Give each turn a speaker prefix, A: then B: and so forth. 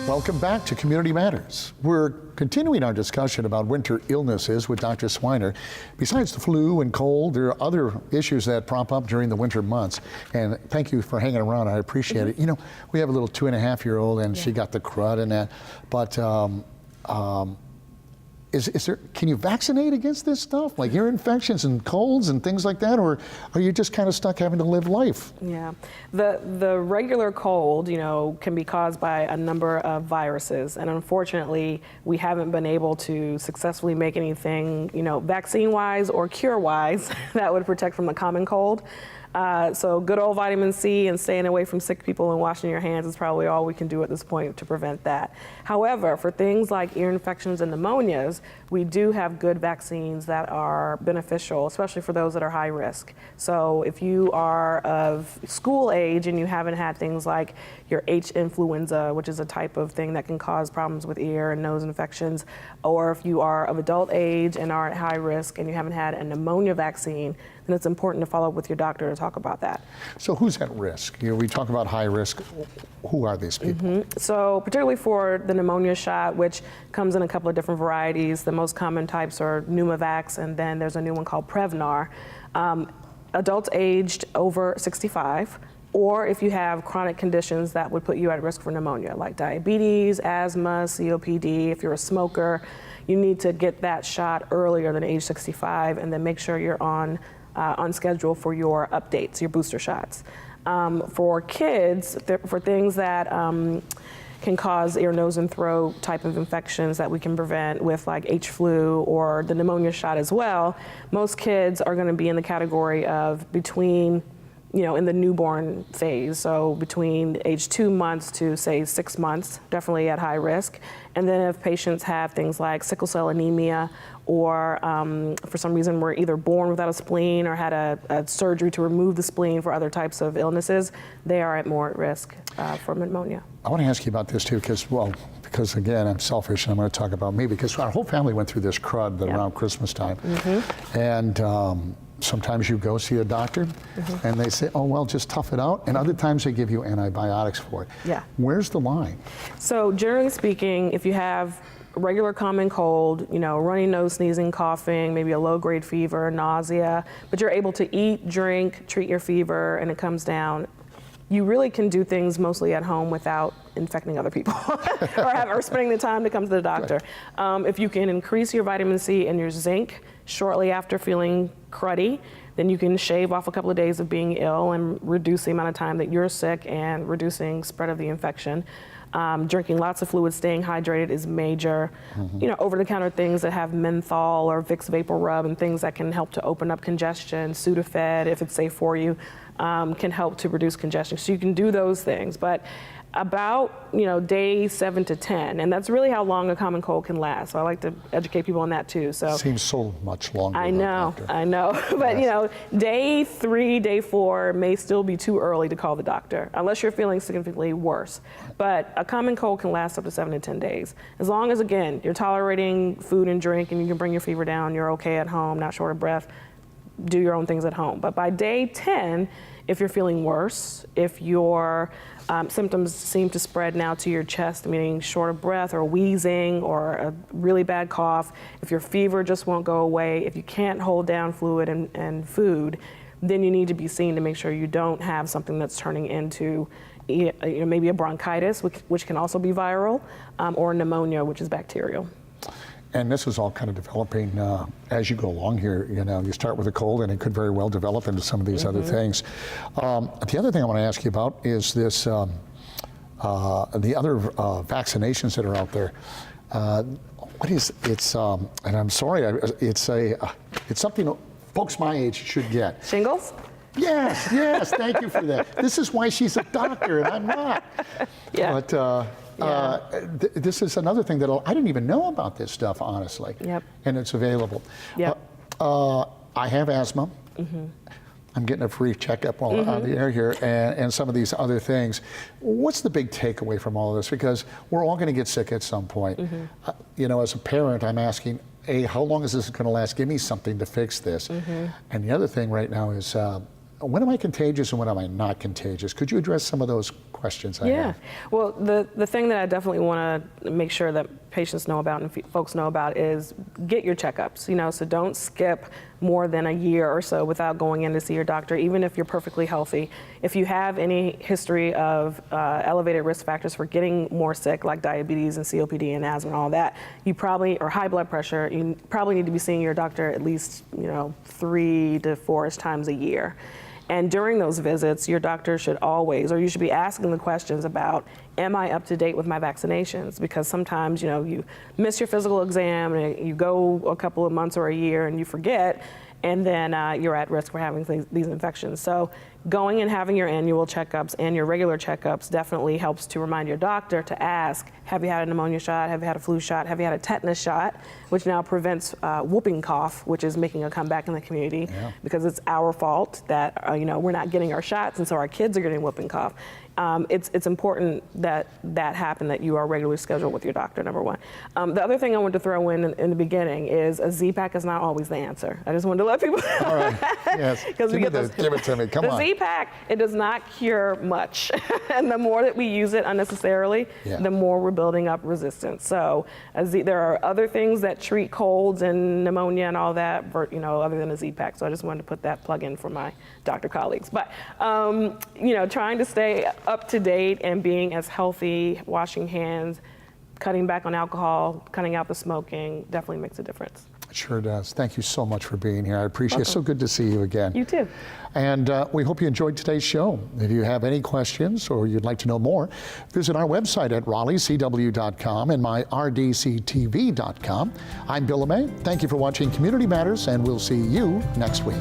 A: Welcome back to Community Matters. We're continuing our discussion about winter illnesses with Dr. Swiner. Besides the flu and cold, there are other issues that prop up during the winter months. And thank you for hanging around. I appreciate it. You know, we have a little 2.5-year-old and she got the crud and that. But is there, can you vaccinate against this stuff, like ear infections and colds and things like that, or are you just kind of stuck having to live life?
B: Yeah, the regular cold, you know, can be caused by a number of viruses, and unfortunately, we haven't been able to successfully make anything, you know, vaccine-wise or cure-wise that would protect from the common cold. So good old vitamin C and staying away from sick people and washing your hands is probably all we can do at this point to prevent that. However, for things like ear infections and pneumonias, we do have good vaccines that are beneficial, especially for those that are high risk. So if you are of school age and you haven't had things like your H influenza, which is a type of thing that can cause problems with ear and nose infections, or if you are of adult age and are at high risk and you haven't had a pneumonia vaccine, then it's important to follow up with your doctor to talk about that.
A: So who's at risk? You know, we talk about high risk. Who are these people?
B: So particularly for the pneumonia shot, which comes in a couple of different varieties, the most common types are Pneumovax, and then there's a new one called Prevnar. Adults aged over 65, or if you have chronic conditions that would put you at risk for pneumonia, like diabetes, asthma, COPD. If you're a smoker, you need to get that shot earlier than age 65, and then make sure you're on schedule for your updates, your booster shots. For kids, for things that can cause ear, nose, and throat type of infections that we can prevent with like H-flu or the pneumonia shot as well, most kids are going to be in the category of between, you know, in the newborn phase, so between age 2 months to say 6 months, definitely at high risk. And then if patients have things like sickle cell anemia, or for some reason were either born without a spleen or had a surgery to remove the spleen for other types of illnesses, they are at more at risk for pneumonia. I
A: want to ask you about this too, because again, I'm selfish and I'm going to talk about me, because our whole family went through this crud around Christmas time. And sometimes you go see a doctor and they say, oh, well, just tough it out. And other times they give you antibiotics for it.
B: Yeah.
A: Where's the line?
B: So generally speaking, if you have regular common cold, you know, runny nose, sneezing, coughing, maybe a low-grade fever, nausea, but you're able to eat, drink, treat your fever, and it comes down, you really can do things mostly at home without infecting other people or spending the time to come to the doctor. Right. If you can increase your vitamin C and your zinc shortly after feeling cruddy, then you can shave off a couple of days of being ill and reduce the amount of time that you're sick and reducing spread of the infection. Drinking lots of fluids, staying hydrated is major. You know, over-the-counter things that have menthol or Vicks Vapor Rub and things that can help to open up congestion, Sudafed, if it's safe for you, can help to reduce congestion. So you can do those things. But about, you know, day 7 to 10, and that's really how long a common cold can last. So I like to educate people on that too. So
A: seems so much longer.
B: I know. But you know, day 3, day 4 may still be too early to call the doctor, unless you're feeling significantly worse. But a common cold can last up to 7 to 10 days. As long as, again, you're tolerating food and drink and you can bring your fever down, you're okay at home, not short of breath, do your own things at home. But by day 10, if you're feeling worse, if your symptoms seem to spread now to your chest, meaning short of breath or wheezing or a really bad cough, if your fever just won't go away, if you can't hold down fluid and food, then you need to be seen to make sure you don't have something that's turning into maybe a bronchitis, which can also be viral, or pneumonia, which is bacterial.
A: And this is all kind of developing as you go along here. You know, you start with a cold and it could very well develop into some of these other things. The other thing I want to ask you about is this, the other vaccinations that are out there. What is, and I'm sorry, it's something folks my age should get.
B: Shingles?
A: Yes, thank you for that. This is why she's a doctor and I'm not.
B: Yeah.
A: But, this is another thing that I didn't even know about this stuff, honestly.
B: Yep.
A: And it's available.
B: Yep.
A: I have asthma. I'm getting a free checkup while on the air here, and some of these other things. What's the big takeaway from all of this? Because we're all going to get sick at some point. You know, as a parent, I'm asking, hey, how long is this going to last? Give me something to fix this. And the other thing right now is when am I contagious and when am I not contagious? Could you address some of those questions I have?
B: Well, the thing that I definitely want to make sure that patients know about and folks know about is get your checkups, so don't skip more than a year or so without going in to see your doctor, even if you're perfectly healthy. If you have any history of elevated risk factors for getting more sick, like diabetes and COPD and asthma and all that, or high blood pressure, you probably need to be seeing your doctor at least, 3 to 4 times a year. And during those visits, your doctor should always, or you should be asking the questions about, am I up to date with my vaccinations? Because sometimes, you miss your physical exam and you go a couple of months or a year and you forget, and then you're at risk for having these infections. So going and having your annual checkups and your regular checkups definitely helps to remind your doctor to ask, have you had a pneumonia shot? Have you had a flu shot? Have you had a tetanus shot? Which now prevents whooping cough, which is making a comeback in the community because it's our fault that we're not getting our shots, and so our kids are getting whooping cough. It's important that happen, that you are regularly scheduled with your doctor, number one. The other thing I wanted to throw in the beginning is a Z-Pack is not always the answer. I just wanted to let people know.
A: All right, yes. Give it to me, come on.
B: The Z-Pack, it does not cure much. And the more that we use it unnecessarily, the more we're building up resistance. So there are other things that treat colds and pneumonia and all that, other than a Z-Pack. So I just wanted to put that plug in for my doctor colleagues. But, trying to stay up to date and being as healthy, washing hands, cutting back on alcohol, cutting out the smoking definitely makes a difference.
A: It sure does. Thank you so much for being here. I appreciate it. So good to see you again.
B: You too.
A: And we hope you enjoyed today's show. If you have any questions or you'd like to know more, visit our website at raleighcw.com and myrdctv.com. I'm Bill LeMay. Thank you for watching Community Matters, and we'll see you next week.